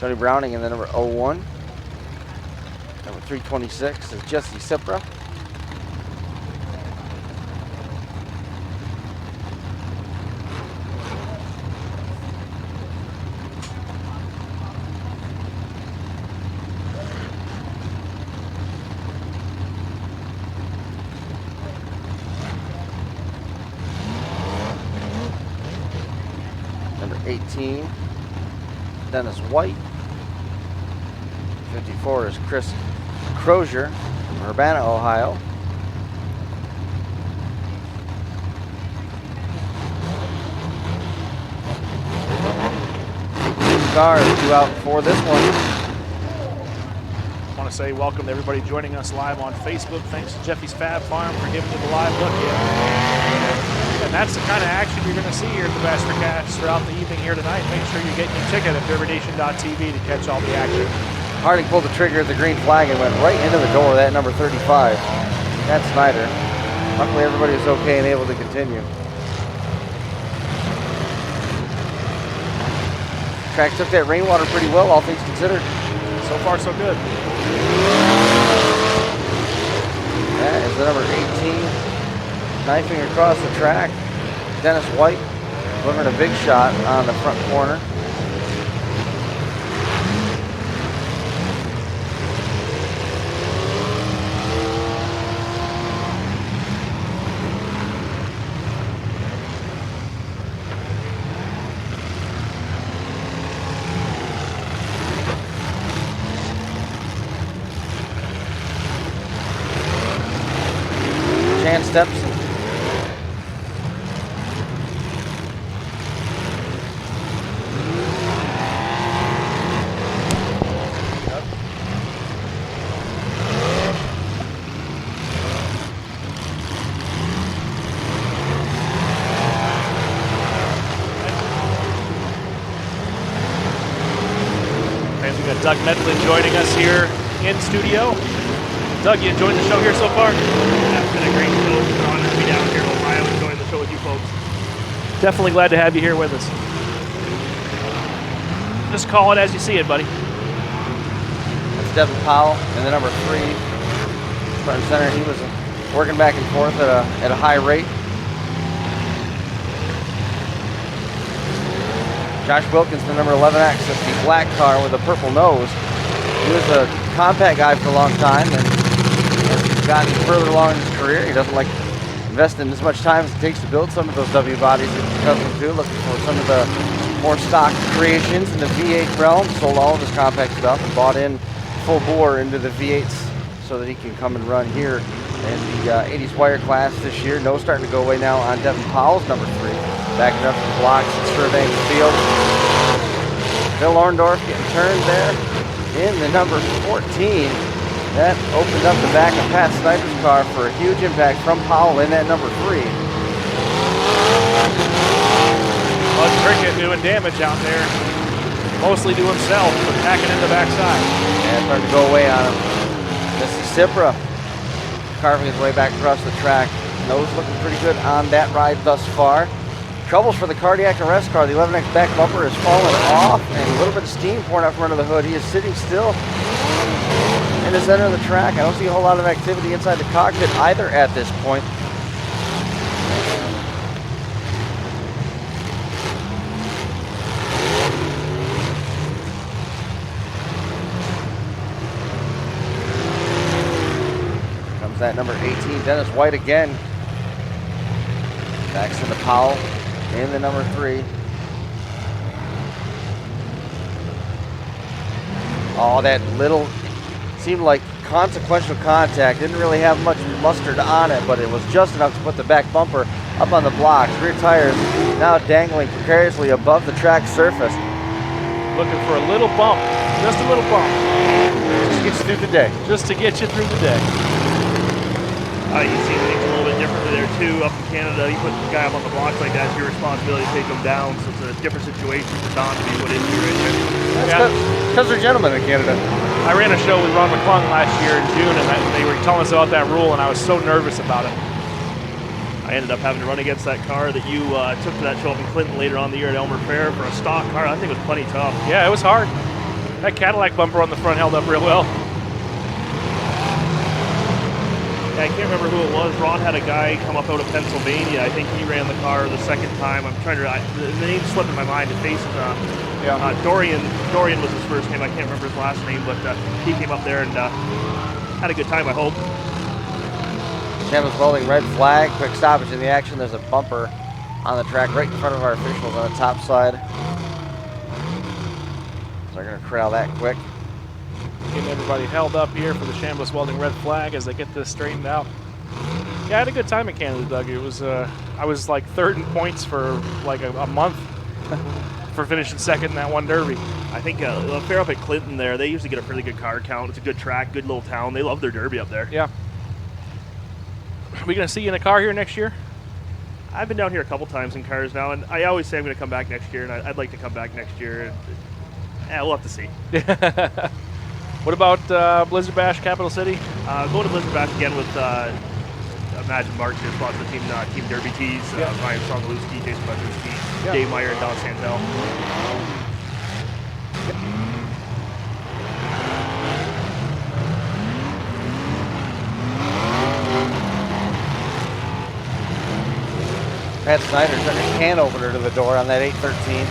Tony Browning in the number 01. Number 326 is Jesse Cipra. Number 18, Dennis White. 54 is Chris Crozier from Urbana, Ohio. Cars due out for this one. I want to say welcome to everybody joining us live on Facebook. Thanks to Jeffy's Fab Farm for giving you the live look here. And that's the kind of action you're going to see here at the Bass for Cash throughout the evening here tonight. Make sure you're getting your ticket at DerbyNation.tv to catch all the action. Harding pulled the trigger at the green flag and went right into the door of that number 35. That's Snyder. Luckily everybody was okay and able to continue. Track took that rainwater pretty well, all things considered. So far, so good. That is the number 18. Knifing across the track. Dennis White delivering a big shot on the front corner. Chance steps. Doug Medlin joining us here in studio. Doug, you enjoying the show here so far? Yeah, it's been a great show. It's an honor to be down here in Ohio enjoying the show with you folks. Definitely glad to have you here with us. Just call it as you see it, buddy. That's Devin Powell in the number 3. Front and center, he was working back and forth at a high rate. Josh Wilkins, the number 11X, that's the black car with a purple nose. He was a compact guy for a long time, and as he's gotten further along in his career, he doesn't like investing as much time as it takes to build some of those W bodies that he's accustomed to, looking for some of the more stock creations in the V8 realm. Sold all of his compact stuff and bought in full bore into the V8s so that he can come and run here in the 80s wire class this year. No starting to go away now on Devin Powell's number 3. Backing up the blocks and surveying the field. Phil Orndorff getting turned there in the number 14. That opened up the back of Pat Snyder's car for a huge impact from Powell in that number 3. Bud Cricket doing damage out there. Mostly to himself, but packing in the backside. And starting to go away on him. Jesse Cipra carving his way back across the track. Nose looking pretty good on that ride thus far. Troubles for the cardiac arrest car. The 11X back bumper has fallen off and a little bit of steam pouring out from under the hood. He is sitting still in the center of the track. I don't see a whole lot of activity inside the cockpit either at this point. Comes that number 18, Dennis White again. Backs into Powell in the number 3. Oh, that little, seemed like consequential contact. Didn't really have much mustard on it, but it was just enough to put the back bumper up on the blocks. Rear tires now dangling precariously above the track surface. Looking for a little bump, just a little bump. Just to get you through the day. Just to get you through the day. You see things a little bit differently there too. Up in Canada, you put the guy up on the blocks like that, it's your responsibility to take him down. So it's a different situation for Don to be put into right there. Because they're gentlemen in Canada. I ran a show with Ron McClung last year in June, and they were telling us about that rule, and I was so nervous about it. I ended up having to run against that car that you took to that show up in Clinton later on the year at Elmer Fair for a stock car. I think it was plenty tough. Yeah, it was hard. That Cadillac bumper on the front held up real well. Yeah, I can't remember who it was. Ron had a guy come up out of Pennsylvania. I think he ran the car the second time. I'm trying to. The name slipped in my mind. His face is Dorian. Dorian was his first name. I can't remember his last name, but he came up there and had a good time, I hope. Chambliss Welding red flag, quick stoppage in the action. There's a bumper on the track right in front of our officials on the top side. So they're going to corral that quick. Getting everybody held up here for the Chambliss Welding red flag as they get this straightened out. Yeah, I had a good time in Canada, Doug. It was I was like third in points for like a month for finishing second in that one derby. I think fair up at Clinton there, they usually get a pretty good car count. It's a good track, good little town. They love their derby up there. Yeah. Are we going to see you in a car here next year? I've been down here a couple times in cars now, and I always say I'm going to come back next year, and I'd like to come back next year. Yeah, we'll have to see. What about Blizzard Bash, Capital City? Going to Blizzard Bash again with Imagine Marks here, sponsor the Team Derby Tees, Ryan Songalewski, Jason Budzinski, Dave Meyer, and Don Santel. Pat Snyder took a can opener to the door on that 813.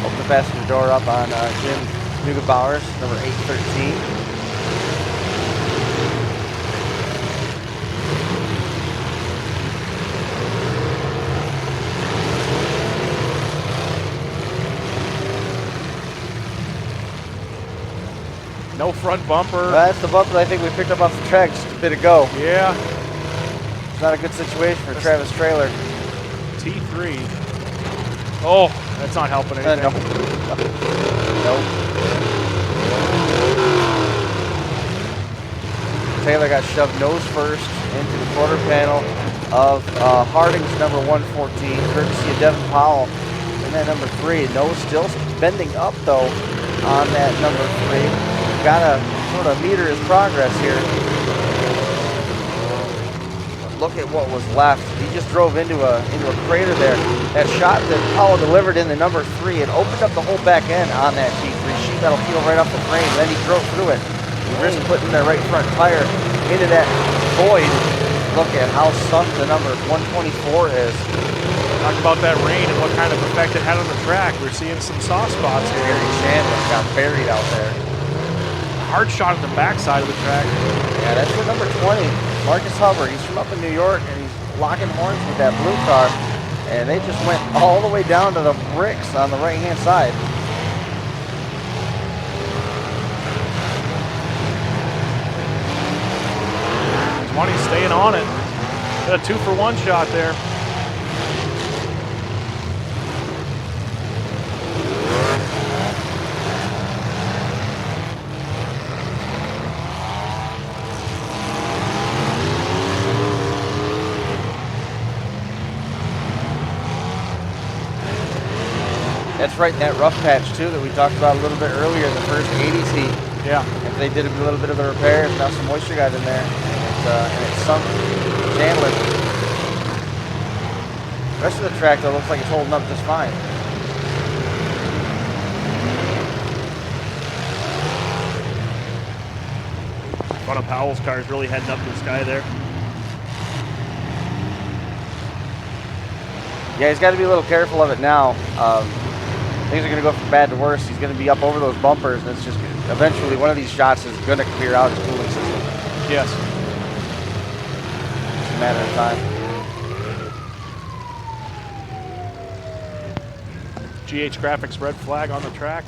Opened the passenger door up on Jim Neugebauer's, number 813. No front bumper. That's the bumper I think we picked up off the track just a bit ago. Yeah. It's not a good situation for Travis Trailer. T3. Oh, that's not helping anything. Nope. Taylor got shoved nose first into the quarter panel of Harding's number 114, courtesy of Devin Powell. And that number 3, nose still bending up though on that number 3. Gotta sort of meter his progress here. Look at what was left. He just drove into a crater there. That shot that Powell delivered in the number 3, it opened up the whole back end on that T3 sheet metal peel right off the frame. Then he drove through it. He risked putting the right front tire into that void. Look at how sunk the number 124 is. Talk about that rain and what kind of effect it had on the track. We're seeing some soft spots here. Gary Chambliss got buried out there. Hard shot at the backside of the track. Yeah, that's your number 20, Marcus Hubbard. He's from up in New York, and he's locking horns with that blue car. And they just went all the way down to the bricks on the right-hand side. Money's staying on it. Got a 2-for-1 shot there. That's right in that rough patch too that we talked about a little bit earlier in the first 80s heat. Yeah. If they did a little bit of the repairs, now some moisture got in there, and it sunk Chandler. The rest of the track though looks like it's holding up just fine. One of Powell's cars really heading up to the sky there. Yeah, he's got to be a little careful of it now. Things are going to go from bad to worse. He's going to be up over those bumpers, and it's just eventually one of these shots is going to clear out his cooling system. Yes. It's a matter of time. GH Graphics red flag on the track.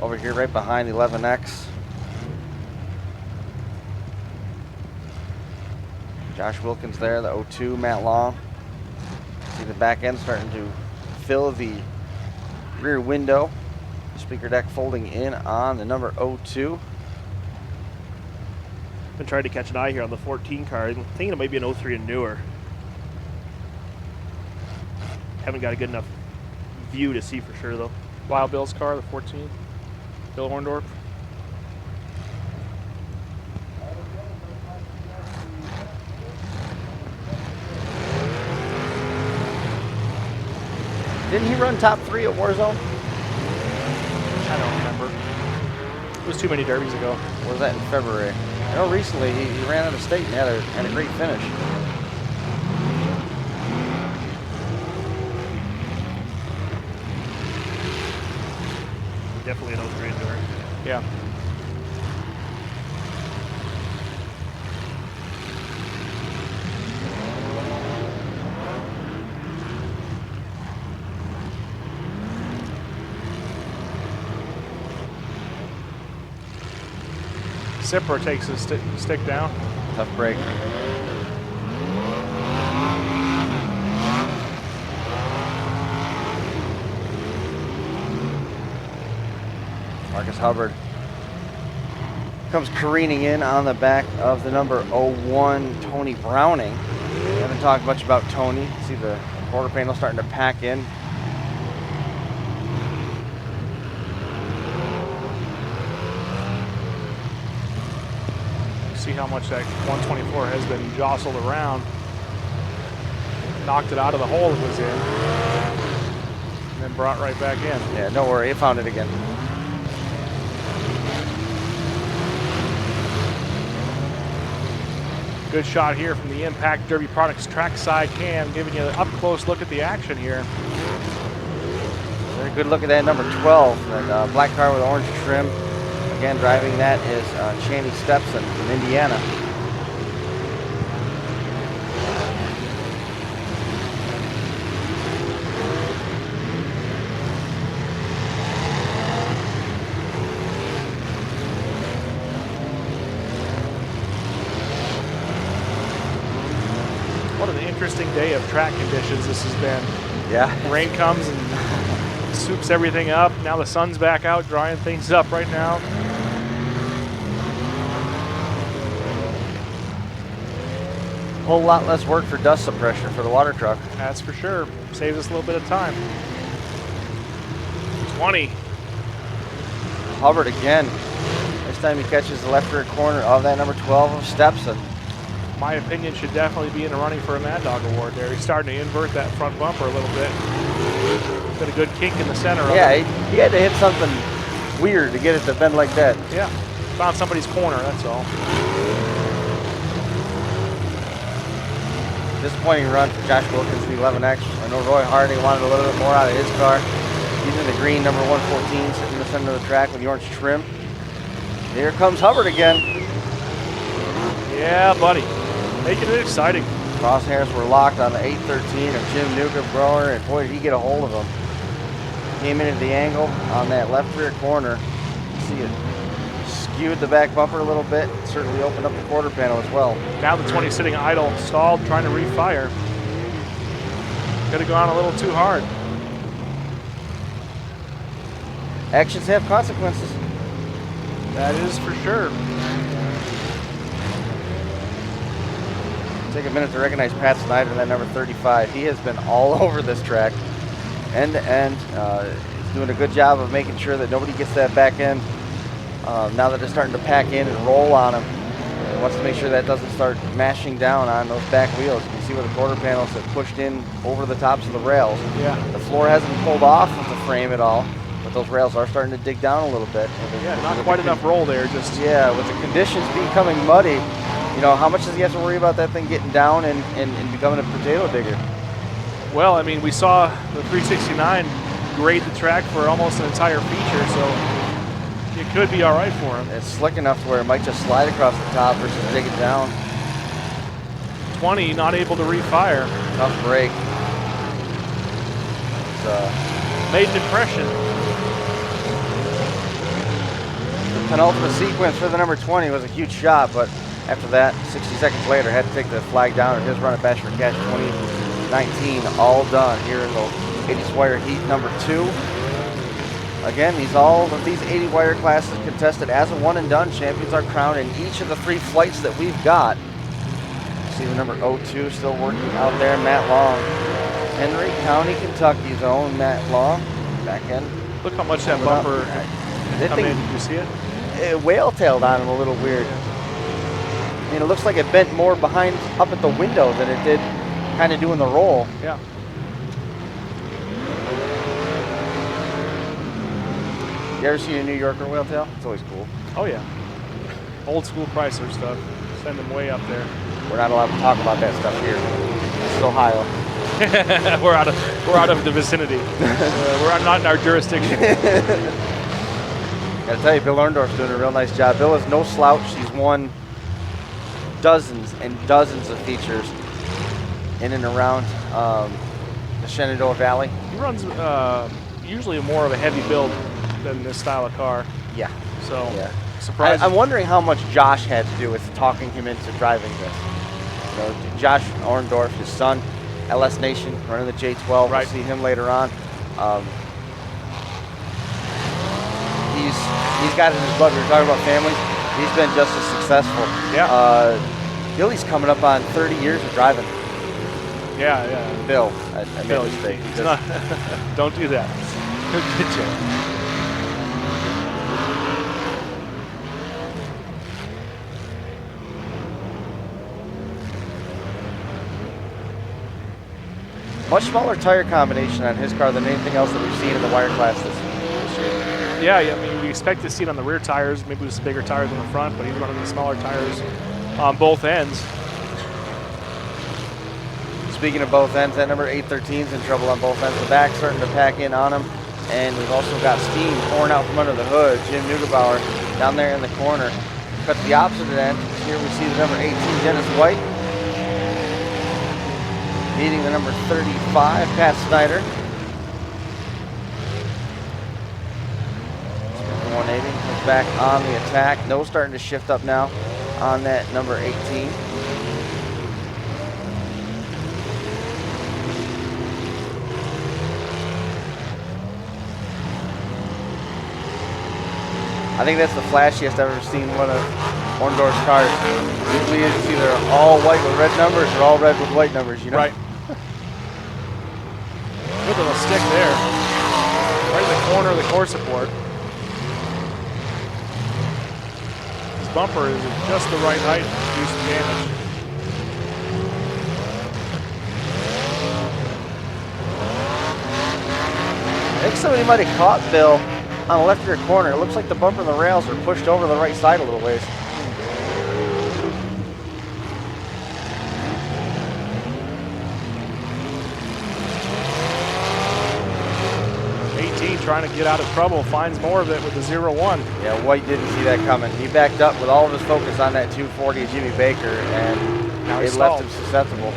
Over here right behind the 11X. Josh Wilkins there, the 02, Matt Long. See the back end starting to fill the rear window. The speaker deck folding in on the number 02. Been trying to catch an eye here on the 14 car. I'm thinking it might be an 03 and newer. Haven't got a good enough view to see for sure though. Wild Bill's car, the 14. Bill Orndorff. Didn't he run top 3 at Warzone? I don't remember. It was too many derbies ago. Or was that in February? I know recently he ran out of state and had a great finish. Definitely an upgrade there. Yeah. Zipper takes his stick down. Tough break. Marcus Hubbard comes careening in on the back of the number 01, Tony Browning. We haven't talked much about Tony. See the quarter panel starting to pack in. See how much that 124 has been jostled around. Knocked it out of the hole it was in. And then brought right back in. Yeah, don't worry, it found it again. Good shot here from the Impact Derby Products trackside cam, giving you an up-close look at the action here. Very good look at that number 12, that black car with orange trim. Again, driving that is Chaney Stepson from Indiana. What an interesting day of track conditions this has been. Yeah. Rain comes and soups everything up. Now the sun's back out, drying things up right now. A whole lot less work for dust suppression for the water truck. That's for sure. Saves us a little bit of time. 20. Hubbard again. This time he catches the left rear corner of that number 12 of Stepson. My opinion should definitely be in the running for a Mad Dog Award there. He's starting to invert that front bumper a little bit. Got a good kink in the center of Yeah, it. he had to hit something weird to get it to bend like that. Yeah. Found somebody's corner, that's all. Disappointing run for Josh Wilkins, the 11X. I know Roy Harding wanted a little bit more out of his car. He's in the green, number 114, sitting in the center of the track with the orange trim. Here comes Hubbard again. Yeah, buddy. Making it exciting. Crosshairs were locked on the 813 of Jim Neugebauer, and boy, did he get a hold of him. Came into the angle on that left rear corner. See it skewed the back bumper a little bit. Certainly opened up the quarter panel as well. Now the 20 sitting idle, stalled, trying to refire. Could have gone a little too hard. Actions have consequences. That is for sure. Take a minute to recognize Pat Snyder, that number 35. He has been all over this track, end to end. He's doing a good job of making sure that nobody gets that back end. Now that it's starting to pack in and roll on him, he wants to make sure that doesn't start mashing down on those back wheels. You can see where the quarter panels have pushed in over the tops of the rails. Yeah. The floor hasn't pulled off of the frame at all, but those rails are starting to dig down a little bit. Yeah, not quite enough roll there. Just yeah, with the conditions becoming muddy, you know, how much does he have to worry about that thing getting down and becoming a potato digger? well, I mean, we saw the 369 grade the track for almost an entire feature, so it could be all right for him. It's slick enough to where it might just slide across the top versus dig it down. 20 not able to refire. Tough break. It's, Made an impression. the penultimate sequence for the number 20 was a huge shot, but after that, 60 seconds later, had to take the flag down, and his run at Bash for Cash 2019 all done here in the 80 wire heat number 2. Again, all of these 80 wire classes contested as a one and done. Champions are crowned in each of the 3 flights that we've got. See the number 02 still working out there, Matt Long. Henry County, Kentucky's own Matt Long. Back end. Look how much that bumper That come thing, in. Did you see it? it whale-tailed on him a little weird. I mean, it looks like it bent more behind up at the window than it did kind of doing the roll. Yeah. You ever see a New Yorker whale tail? It's always cool. Oh yeah. Old school Chrysler stuff. Send them way up there. We're not allowed to talk about that stuff here. This is Ohio. we're out of the vicinity. We're not in our jurisdiction. Gotta tell you, Bill Orndorff's doing a real nice job. Bill is no slouch. He's won dozens and dozens of features in and around the Shenandoah Valley. He runs usually more of a heavy build than this style of car. Yeah. So Yeah. surprised. I'm wondering how much Josh had to do with talking him into driving this. You know, Josh Orndorff, his son, LS Nation, running the J12. Right. We'll see him later on. He's got it in his blood. We were talking about family. He's been just as successful. Yeah. Billy's coming up on 30 years of driving. Yeah. Bill, I made Bill, a mistake. it's not, don't do that. He'll get you. Much smaller tire combination on his car than anything else that we've seen in the wire class this year. Yeah, I mean, we expect to see it on the rear tires, maybe with some bigger tires on the front, but he's running the smaller tires on both ends. Speaking of both ends, that number 813 is in trouble on both ends. The back starting to pack in on him. And we've also got steam pouring out from under the hood. Jim Neugebauer down there in the corner. Cut to the opposite end. Here we see the number 18, Dennis White, beating the number 35, Pat Snyder. 180 comes back on the attack. Nose starting to shift up now on that number 18. I think that's the flashiest I've ever seen one of Orndorff's cars. Usually it's either all white with red numbers or all red with white numbers, you know? Right. Good little stick there. Right in the corner of the core support. His bumper is at just the right height to do some damage. I think somebody might have caught Bill on the left rear corner. It looks like the bumper and the rails are pushed over to the right side a little ways. Trying to get out of trouble, finds more of it with the 0-1. Yeah, White didn't see that coming. He backed up with all of his focus on that 240 of Jimmy Baker, and now it left him susceptible.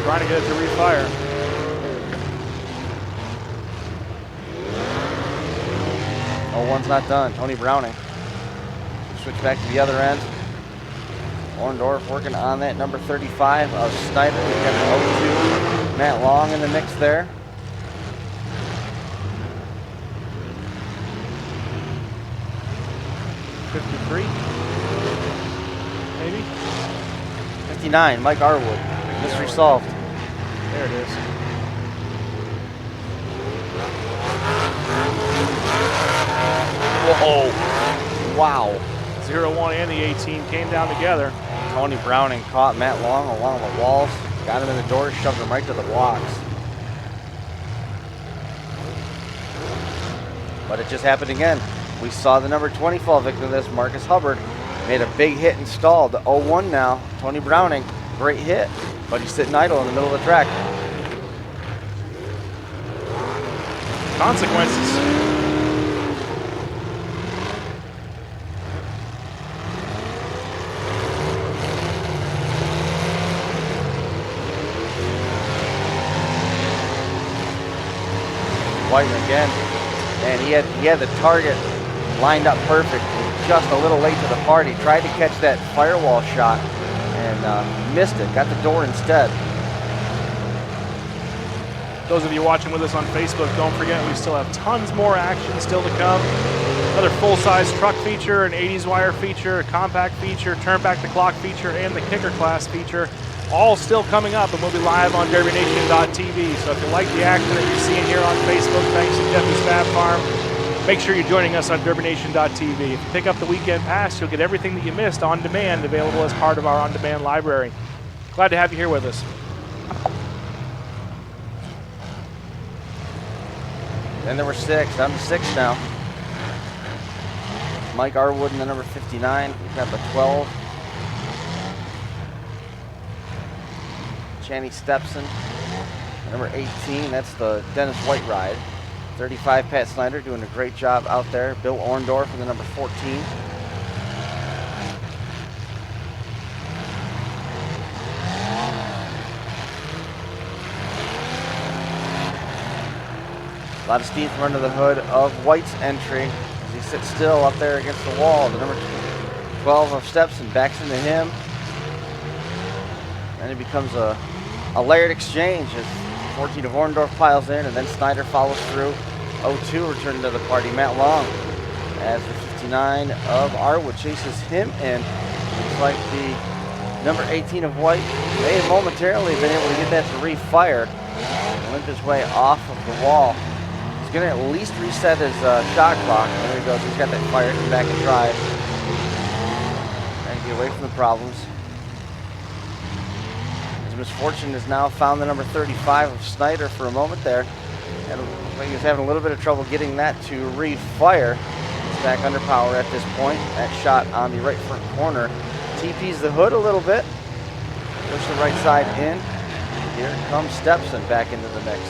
Trying to get it to refire. Oh, one's not done. Tony Browning. Switch back to the other end. Orndorff working on that number 35 of Snyder. We've got the 02. Matt Long in the mix there. Maybe 59, Mike Arwood. Mystery solved. There it is. Whoa. Wow. 0-1 and the 18 came down together. Tony Browning caught Matt Long along the walls, got him in the door, shoved him right to the blocks. But it just happened again. We saw the number 20 fall victim of this, Marcus Hubbard. Made a big hit and stalled. The 0-1 now, Tony Browning, great hit, but he's sitting idle in the middle of the track. Consequences. White again, and he had the target lined up perfect. Just a little late to the party. Tried to catch that firewall shot and missed it. Got the door instead. Those of you watching with us on Facebook, don't forget we still have tons more action still to come. Another full-size truck feature, an 80s wire feature, a compact feature, turn back the clock feature, and the kicker class feature. All still coming up, and we'll be live on DerbyNation.tv. So if you like the action that you're seeing here on Facebook, thanks to Jeffy's Fab Farm, make sure you're joining us on DerbyNation.tv. If you pick up the weekend pass, you'll get everything that you missed on demand, available as part of our on-demand library. Glad to have you here with us. And there were 6, down to 6 now. Mike Arwood in the number 59. We've got the 12. Channy Stepson, number 18. That's the Dennis White ride. 35, Pat Snyder doing a great job out there. Bill Orndorff in the number 14. A lot of steam from under the hood of White's entry as he sits still up there against the wall. The number 12 of Stepson backs into him. And it becomes a layered exchange as 14 of Orndorff piles in, and then Snyder follows through. 02 returning to the party. Matt Long as the 59 of Arwood chases him in. Looks like the number 18 of White may have momentarily been able to get that to refire and limp his way off of the wall. He's going to at least reset his shot clock. There he goes. He's got that fire. Come back and drive. Trying to get away from the problems. His misfortune has now found the number 35 of Snyder for a moment there. And he was having a little bit of trouble getting that to refire. He's back under power at this point. That shot on the right front corner TPs the hood a little bit. Push the right side in. Here comes Stepson back into the mix.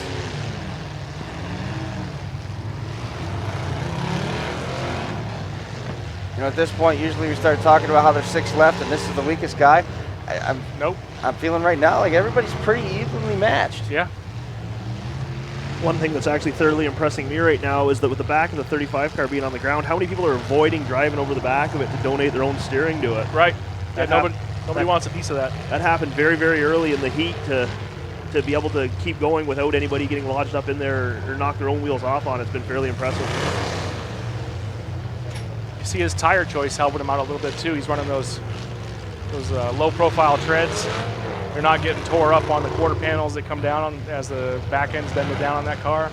You know, at this point, usually we start talking about how there's 6 left and this is the weakest guy. Nope. I'm feeling right now like everybody's pretty evenly matched. Yeah. One thing that's actually thoroughly impressing me right now is that with the back of the 35 car being on the ground, how many people are avoiding driving over the back of it to donate their own steering to it? Right. Yeah, nobody wants a piece of that. That happened very, very early in the heat to be able to keep going without anybody getting lodged up in there or knock their own wheels off on it. It's been fairly impressive. You see his tire choice helping him out a little bit too. He's running those low-profile treads. They're not getting tore up on the quarter panels that come down on, as the back end's bended down on that car.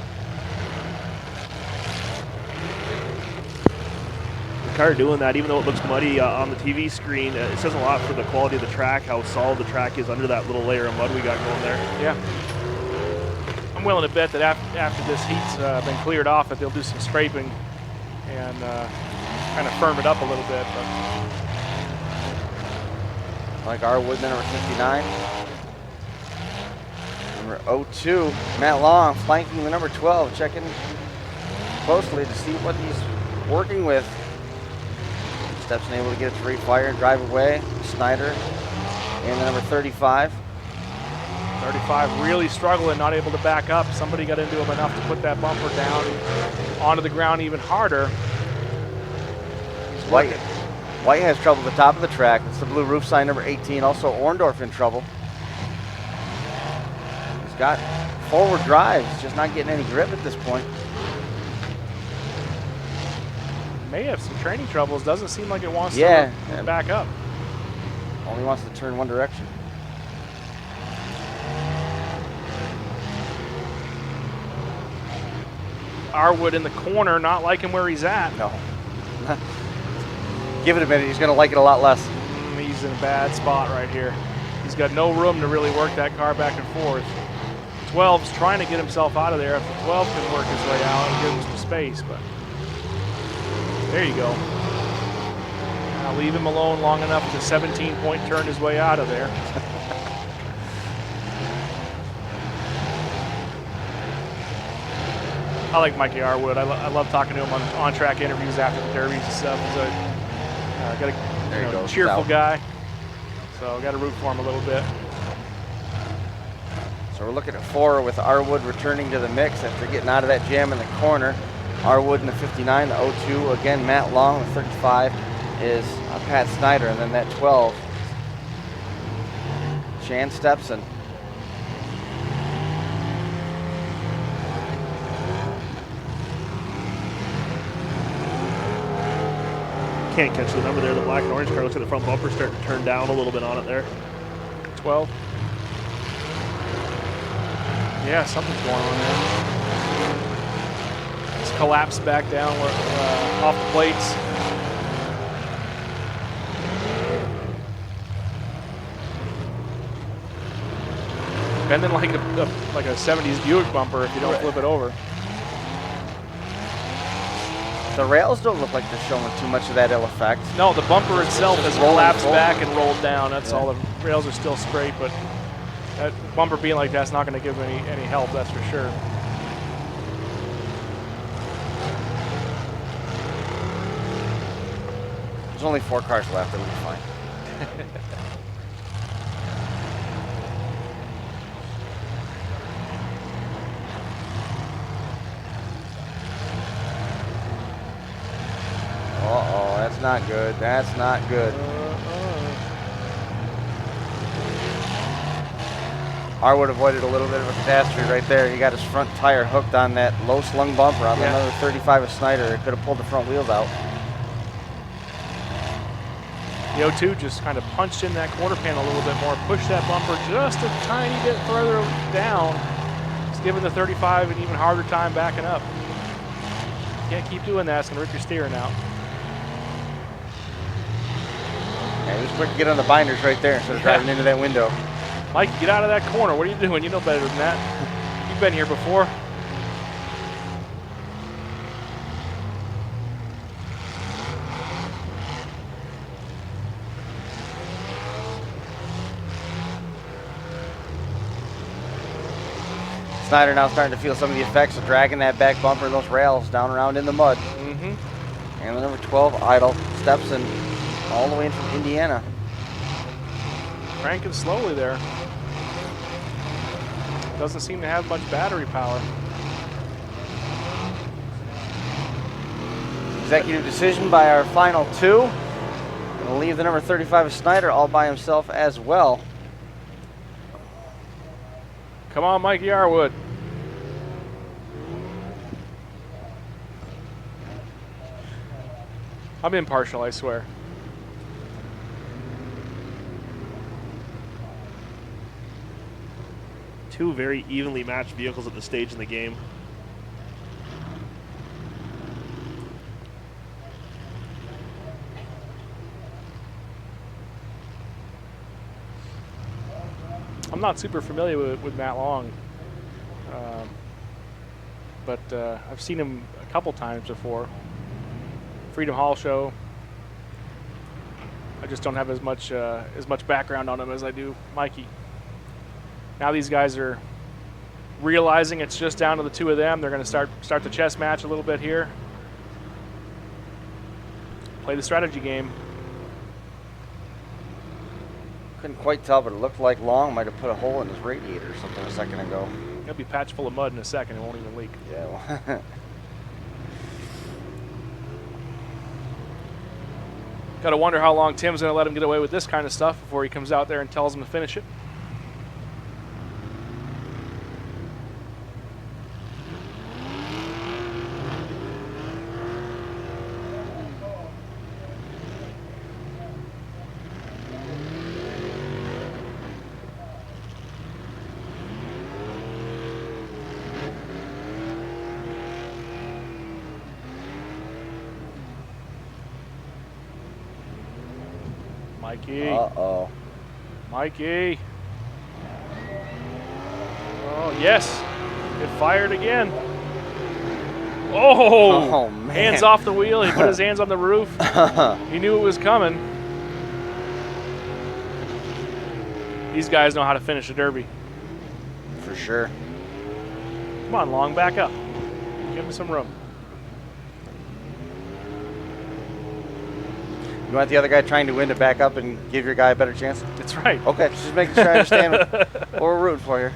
The car doing that, even though it looks muddy on the TV screen, it says a lot for the quality of the track, how solid the track is under that little layer of mud we got going there. Yeah. I'm willing to bet that after this heat's been cleared off, that they'll do some scraping and kind of firm it up a little bit. But Like Arwood, number 59. Number 02, Matt Long, flanking the number 12, checking closely to see what he's working with. Stepson able to get it to refire and drive away. Snyder and the number 35. 35 really struggling, not able to back up. Somebody got into him enough to put that bumper down onto the ground even harder. He's working. White has trouble at the top of the track. It's the blue roof sign, number 18. Also Orndorff in trouble. He's got forward drive. He's just not getting any grip at this point. May have some training troubles. Doesn't seem like it wants to back up. Only wants to turn one direction. Arwood in the corner, not liking where he's at. No. Give it a minute, he's going to like it a lot less. He's in a bad spot right here. He's got no room to really work that car back and forth. 12's trying to get himself out of there. If the 12 can work his way out and give him some space, but there you go. Now leave him alone long enough to 17-point turn his way out of there. I like Mikey Arwood. I love talking to him on track interviews after the derbies and stuff. He's got a cheerful guy, so got to root for him a little bit. So we're looking at 4 with Arwood returning to the mix after getting out of that jam in the corner. Arwood in the 59, the 02, again Matt Long, the 35 is Pat Snyder, and then that 12, Chan Stepson. Can't catch the number there. The black and orange car looks like the front bumper starting to turn down a little bit on it there. 12. Yeah, something's going on there. It's collapsed back down off the plates. Bending like a 70s Buick bumper if you don't flip it over. The rails don't look like they're showing too much of that ill effect. No, the bumper itself has rolling collapsed forward. back and rolled down. That's all. The rails are still straight, but that bumper being like that's not going to give them any help, that's for sure. There's only 4 cars left. It'll be fine. Uh-oh, that's not good. That's not good. R would have avoided a little bit of a catastrophe right there. He got his front tire hooked on that low slung bumper on another 35 of Snyder. It could have pulled the front wheels out. The O2 just kind of punched in that quarter panel a little bit more, pushed that bumper just a tiny bit further down. It's giving the 35 an even harder time backing up. Can't keep doing that. It's going to rip your steering out. Yeah, he was quick to get on the binders right there instead of driving into that window. Mike, get out of that corner. What are you doing? You know better than that. You've been here before. Snyder now starting to feel some of the effects of dragging that back bumper and those rails down around in the mud. And the number 12, Idle, steps in all the way in from Indiana. Cranking slowly there. Doesn't seem to have much battery power. Executive decision by our final 2. Gonna leave the number 35 of Snyder all by himself as well. Come on, Mike Yarwood. I'm impartial, I swear. Two very evenly matched vehicles at this stage in the game. I'm not super familiar with Matt Long, but I've seen him a couple times before. Freedom Hall show. I just don't have as much background on him as I do Mikey. Now these guys are realizing it's just down to the 2 of them. They're going to start the chess match a little bit here. Play the strategy game. Couldn't quite tell, but it looked like Long might have put a hole in his radiator or something a second ago. He'll be patched full of mud in a second. It won't even leak. Yeah. Well, Got to wonder how long Tim's going to let him get away with this kind of stuff before he comes out there and tells him to finish it. Mikey. uh-oh. Mikey. Oh, yes. It fired again. Oh, Oh, man. Hands off the wheel. He put his hands on the roof. He knew it was coming. These guys know how to finish a derby. For sure. Come on, Long, back up. Give him some room. You want the other guy trying to win to back up and give your guy a better chance? That's right. Okay, just making sure I understand what we're rooting for here.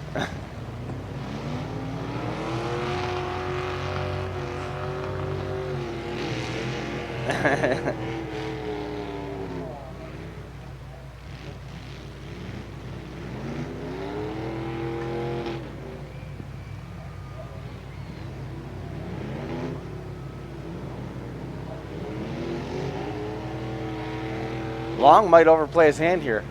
Long might overplay his hand here.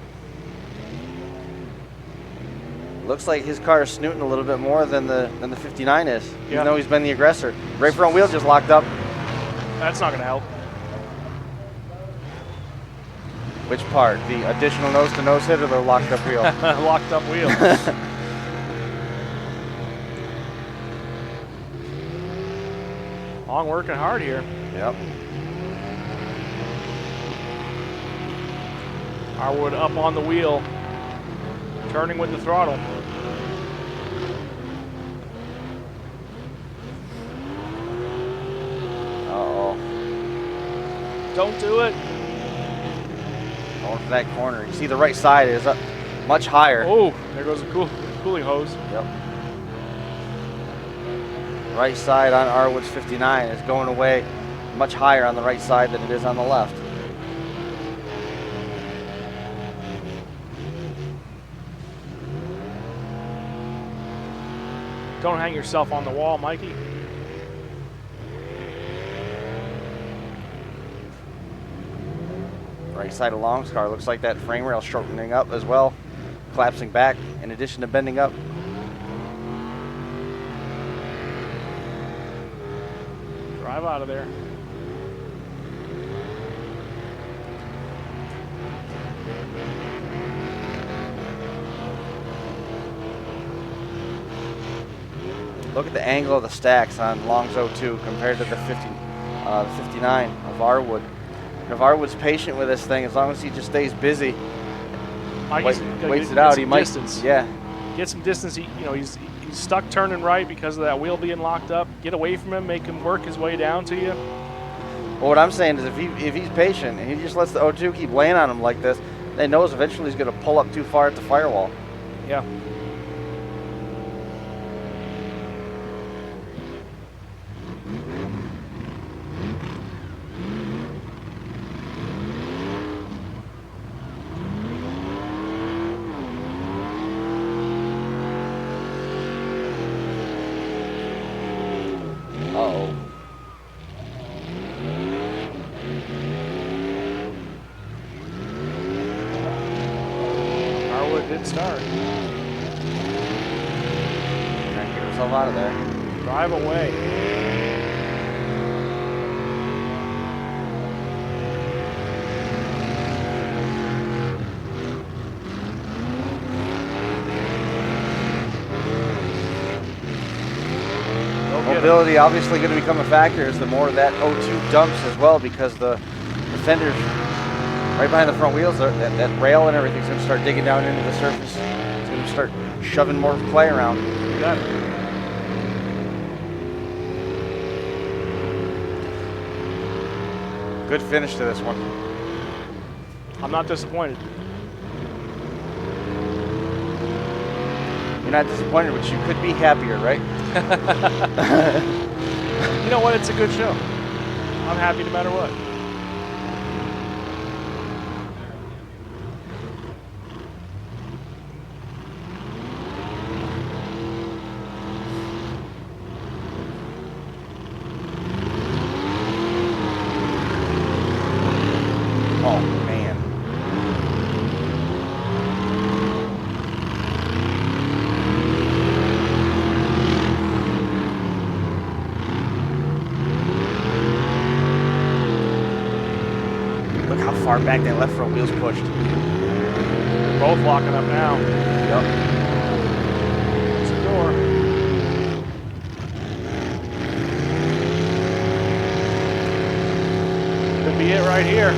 Looks like his car is snooting a little bit more than the 59 is, even though he's been the aggressor. Right front wheel just locked up. That's not going to help. Which part? The additional nose-to-nose hit or the locked up wheel? Locked up wheel. Long working hard here. Yep. Arwood up on the wheel, turning with the throttle. Uh-oh. Don't do it. Going for that corner. You see the right side is up much higher. Oh, there goes the cooling hose. Yep. Right side on Arwood's 59 is going away much higher on the right side than it is on the left. Don't hang yourself on the wall, Mikey. Right side of Long's car looks like that frame rail shortening up as well, collapsing back in addition to bending up. Drive out of there. Look at the angle of the stacks on Long's 02 compared to the 59 of Arwood. And if Arwood's patient with this thing, as long as he just stays busy, waits it out, he might. Distance. Yeah. Get some distance. He's stuck turning right because of that wheel being locked up. Get away from him. Make him work his way down to you. Well, what I'm saying is if he's patient and he just lets the 02 keep laying on him like this, then he knows eventually he's going to pull up too far at the firewall. Yeah. Uh-oh. Arwood did start. Trying to get himself out of there. Drive away. Mobility obviously going to become a factor as the more that 02 dumps as well, because the fenders right behind the front wheels, that rail and everything's going to start digging down into the surface. It's going to start shoving more clay around. You got it. Good finish to this one. I'm not disappointed. You're not disappointed, but you could be happier, right? You know what? It's a good show. I'm happy no matter what. Oh, man. Look how far back that left front wheel's pushed. They're both locking up now. Yep. There's the door. Could be it right here.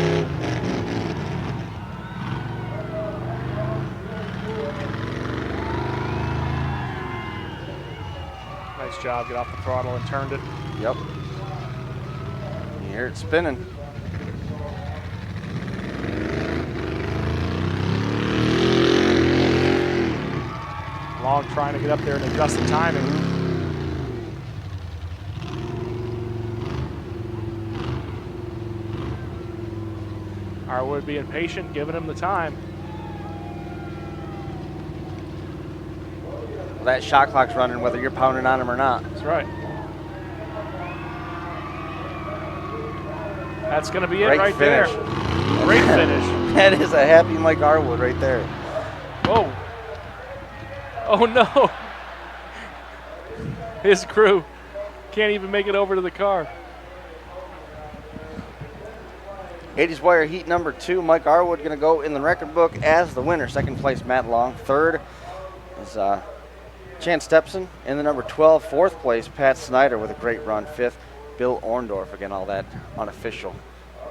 Nice job. Get off the throttle and turned it. Yep. You hear it spinning. Long trying to get up there and adjust the timing. Arwood being patient, giving him the time. Well, that shot clock's running whether you're pounding on him or not. That's right. That's going to be it right there. Great finish. That is a happy Mike Arwood right there. Whoa. Oh no. His crew can't even make it over to the car. 80s Wire Heat number 2, Mike Arwood going to go in the record book as the winner. Second place, Matt Long. Third is Chance Stepson in the number 12. Fourth place, Pat Snyder with a great run. Fifth, Bill Orndorff. Again, all that unofficial,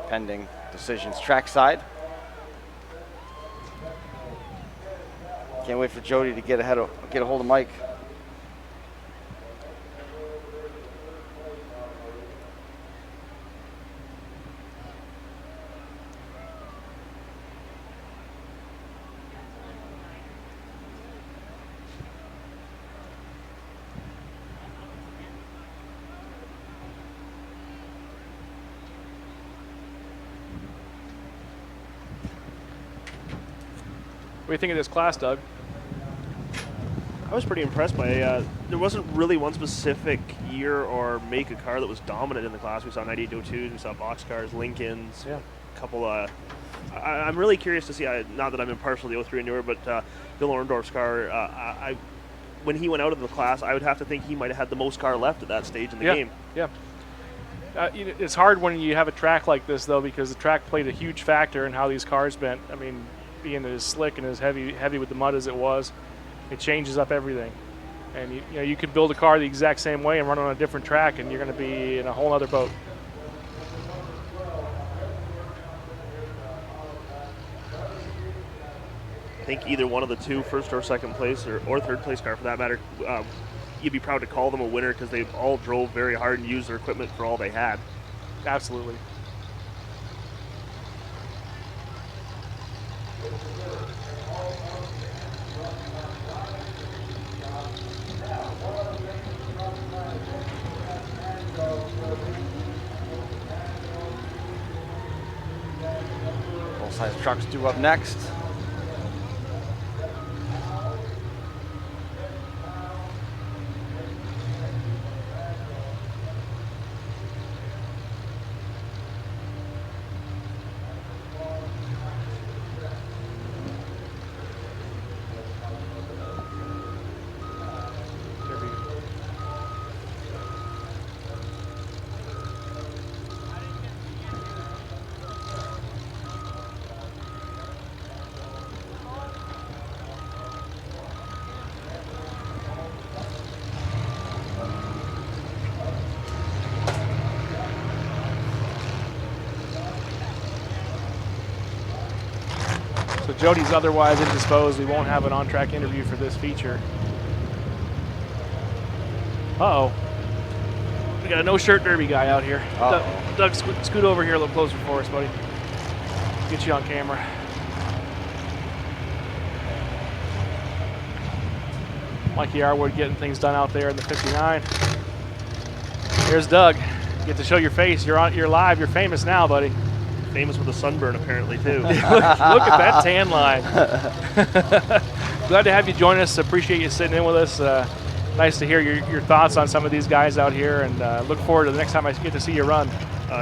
pending decisions. Trackside. Can't wait for Jody to get a hold of Mike. What do you think of this class, Doug? I was pretty impressed by there wasn't really one specific year or make of car that was dominant in the class. We saw 9802s, we saw box cars, Lincolns, Yeah. a couple I'm really curious to see, not that I'm impartial to the 03 and newer, but Bill Orndorff's car, when he went out of the class, I would have to think he might have had the most car left at that stage in the game. Yeah. It's hard when you have a track like this, though, because the track played a huge factor in how these cars bent. I mean, being as slick and as heavy with the mud as it was, it changes up everything. And you could build a car the exact same way and run on a different track, and you're going to be in a whole other boat. I think either one of the two, first or second place, or third place car for that matter, you'd be proud to call them a winner because they all drove very hard and used their equipment for all they had. Absolutely. Full-size trucks due up next. So Jody's otherwise indisposed. We won't have an on-track interview for this feature. Uh-oh. We got a no-shirt derby guy out here. Doug, scoot over here a little closer for us, buddy. Get you on camera. Mikey Arwood getting things done out there in the 59. Here's Doug. You get to show your face. You're live. You're famous now, buddy. Famous with a sunburn, apparently, too. Look at that tan line. Glad to have you join us. Appreciate you sitting in with us. Nice to hear your thoughts on some of these guys out here, and look forward to the next time I get to see you run.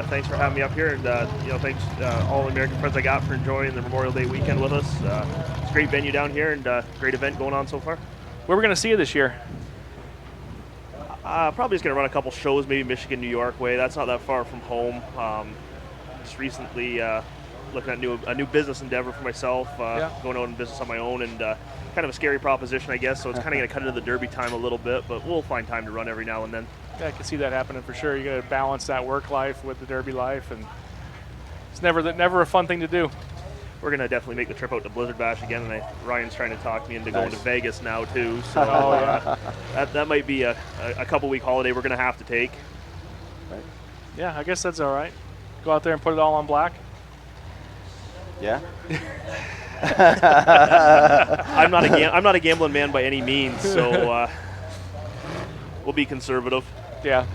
Thanks for having me up here, and thanks all the American friends I got for enjoying the Memorial Day weekend with us. It's a great venue down here, and great event going on so far. Where are we going to see you this year? Probably just going to run a couple shows, maybe Michigan, New York way. That's not that far from home. Just recently looking at a new business endeavor for myself, going out in business on my own, and kind of a scary proposition, I guess, so it's kind of going to cut into the Derby time a little bit, but we'll find time to run every now and then. Yeah, I can see that happening for sure. You got to balance that work life with the Derby life, and it's never a fun thing to do. We're going to definitely make the trip out to Blizzard Bash again, and Ryan's trying to talk me into going to Vegas now, too, so that might be a couple-week holiday we're going to have to take. Right. Yeah, I guess that's all right. Go out there and put it all on black? Yeah. I'm not a gambling man by any means, so we'll be conservative. Yeah.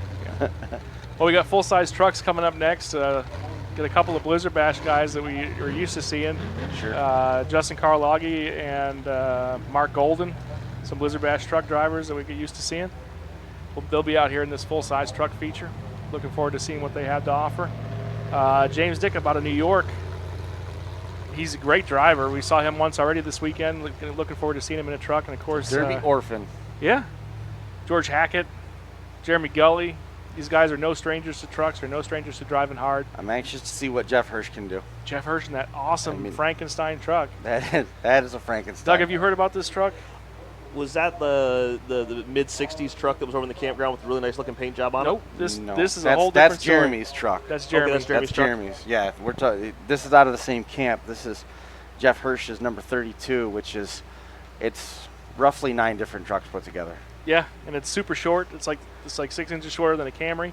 Well, we got full-size trucks coming up next. Got a couple of Blizzard Bash guys that we are used to seeing. Sure. Justin Karlagi and Mark Golden, some Blizzard Bash truck drivers that we get used to seeing. They'll be out here in this full-size truck feature. Looking forward to seeing what they have to offer. James Dick out of New York. He's a great driver. We saw him once already this weekend. Looking forward to seeing him in a truck. And, of course, Derby Orphan. Yeah. George Hackett, Jeremy Gully. These guys are no strangers to trucks. They're no strangers to driving hard. I'm anxious to see what Jeff Hirsch can do. Jeff Hirsch in that awesome Frankenstein truck. That is a Frankenstein. Doug, have you heard about this truck? Was that the mid '60s truck that was over in the campground with a really nice looking paint job on Nope. it? This is a whole different That's story. Jeremy's truck. That's Jeremy. that's Jeremy's truck. Jeremy's. Yeah, we're talking. This is out of the same camp. This is Jeff Hirsch's number 32, which is it's roughly 9 different trucks put together. Yeah, and it's super short. It's like 6 inches shorter than a Camry.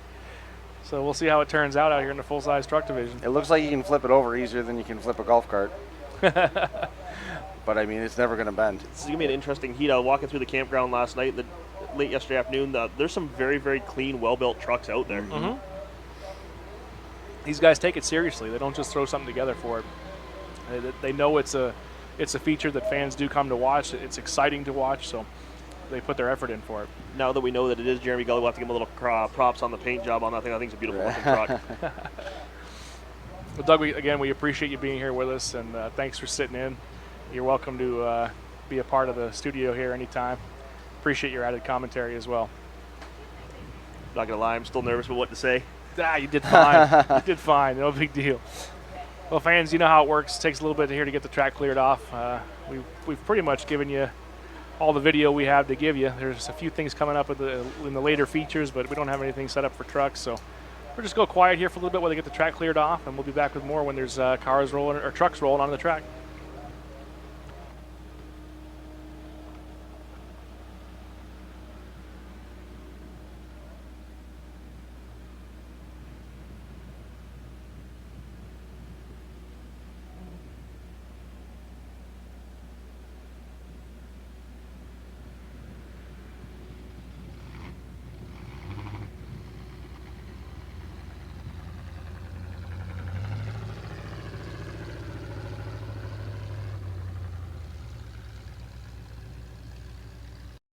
So we'll see how it turns out here in the full-size truck division. It looks like you can flip it over easier than you can flip a golf cart. But I mean, it's never going to bend. This is going to be an interesting heat. I was walking through the campground last night, late yesterday afternoon. There's some very, very clean, well-built trucks out there. Mm-hmm. These guys take it seriously. They don't just throw something together for it. They know it's a feature that fans do come to watch. It's exciting to watch, so they put their effort in for it. Now that we know that it is Jeremy Gully, we'll have to give him a little props on the paint job on that thing. I think it's a beautiful looking truck. Well, Doug, we appreciate you being here with us, and thanks for sitting in. You're welcome to be a part of the studio here anytime. Appreciate your added commentary as well. Not going to lie, I'm still nervous about what to say. You did fine. You did fine. No big deal. Well, fans, you know how it works. It takes a little bit here to get the track cleared off. We've pretty much given you all the video we have to give you. There's a few things coming up in the later features, but we don't have anything set up for trucks, so we'll just go quiet here for a little bit while they get the track cleared off, and we'll be back with more when there's cars rolling or trucks rolling onto the track.